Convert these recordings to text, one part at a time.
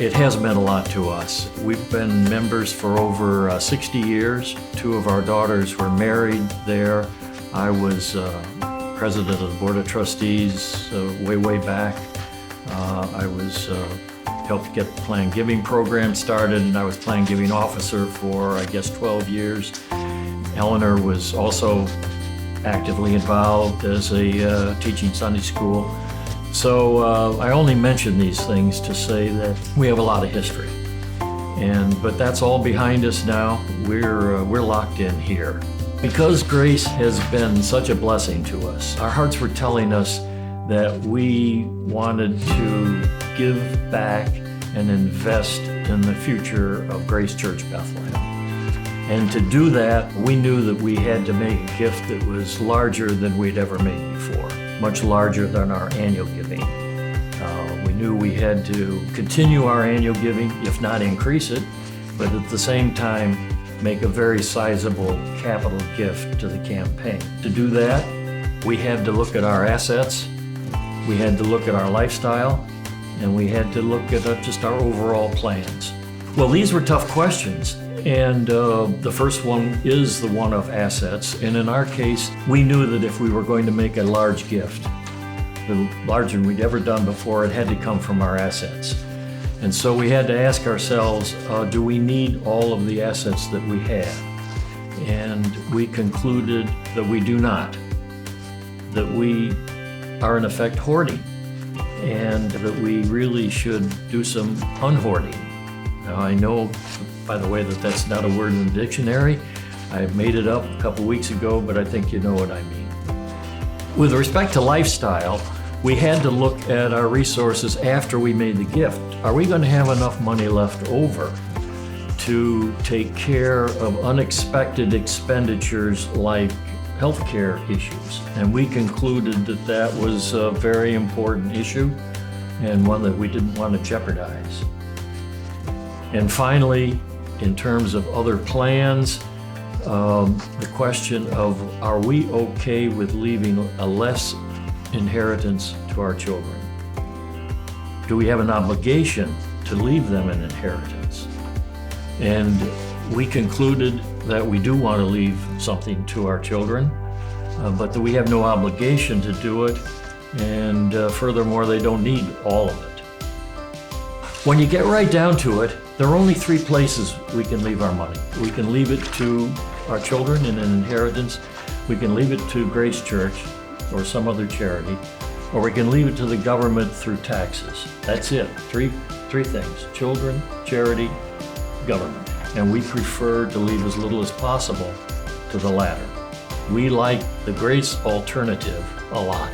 It has meant a lot to us. We've been members for over 60 years. Two of our daughters were married there. I was president of the Board of Trustees way back. I was helped get the Plan Giving program started, and I was Plan Giving officer for, 12 years. Eleanor was also actively involved as a teaching Sunday school. So I only mention these things to say that we have a lot of history, but that's all behind us now. We're locked in here. Because grace has been such a blessing to us, our hearts were telling us that we wanted to give back and invest in the future of Grace Church Bethlehem. And to do that, we knew that we had to make a gift that was larger than we'd ever made before, much larger than our annual giving. We knew we had to continue our annual giving, if not increase it, but at the same time, make a very sizable capital gift to the campaign. To do that, we had to look at our assets, we had to look at our lifestyle, and we had to look at just our overall plans. Well, these were tough questions, and the first one is the one of assets. And in our case, we knew that if we were going to make a large gift, the larger than we'd ever done before, it had to come from our assets. And so we had to ask ourselves, do we need all of the assets that we have? And we concluded that we do not, that we are in effect hoarding, and that we really should do some unhoarding. Now I know, by the way, that that's not a word in the dictionary. I made it up a couple weeks ago, but I think you know what I mean. With respect to lifestyle, we had to look at our resources after we made the gift. Are we going to have enough money left over to take care of unexpected expenditures like healthcare issues? And we concluded that that was a very important issue and one that we didn't want to jeopardize. And finally, in terms of other plans, the question of, are we okay with leaving a less inheritance to our children? Do we have an obligation to leave them an inheritance? And we concluded that we do want to leave something to our children, but that we have no obligation to do it, and furthermore, they don't need all of it. When you get right down to it, there are only three places we can leave our money. We can leave it to our children in an inheritance, we can leave it to Grace Church or some other charity, or we can leave it to the government through taxes. That's it, three things: children, charity, government. And we prefer to leave as little as possible to the latter. We like the grace alternative a lot.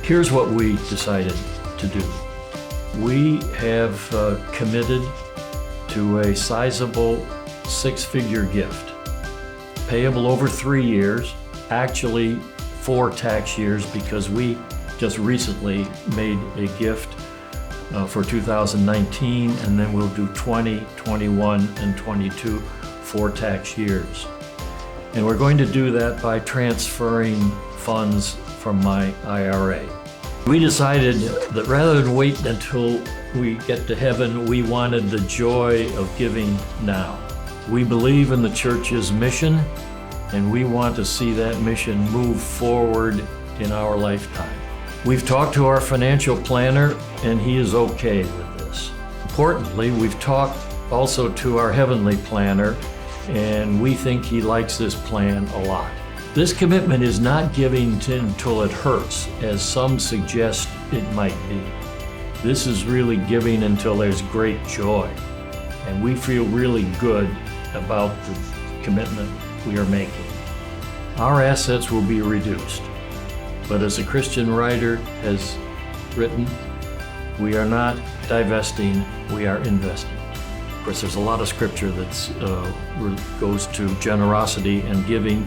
Here's what we decided to do. We have committed to a sizable six-figure gift, payable over 3 years, actually 4 tax years, because we just recently made a gift for 2019, and then we'll do 20, 21, and 22, 4 tax years. And we're going to do that by transferring funds from my IRA. We decided that rather than wait until we get to heaven, we wanted the joy of giving now. We believe in the church's mission, and we want to see that mission move forward in our lifetime. We've talked to our financial planner, and he is okay with this. Importantly, we've talked also to our heavenly planner, and we think he likes this plan a lot. This commitment is not giving until it hurts, as some suggest it might be. This is really giving until there's great joy, and we feel really good about the commitment we are making. Our assets will be reduced, but as a Christian writer has written, we are not divesting, we are investing. Of course, there's a lot of scripture that goes to generosity and giving,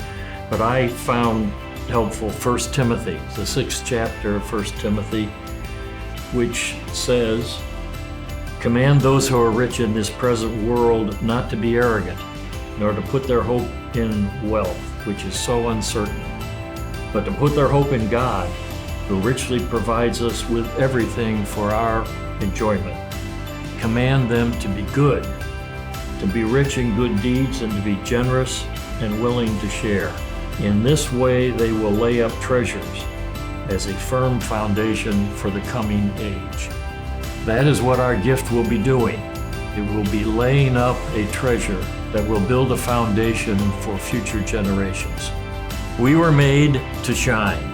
but I found helpful 1 Timothy, the 6th chapter of 1 Timothy, which says, "Command those who are rich in this present world not to be arrogant, nor to put their hope in wealth, which is so uncertain, but to put their hope in God, who richly provides us with everything for our enjoyment." command them to be good, to be rich in good deeds, and to be generous and willing to share. In this way, they will lay up treasures as a firm foundation for the coming age. That is what our gift will be doing. It will be laying up a treasure that will build a foundation for future generations. We were made to shine.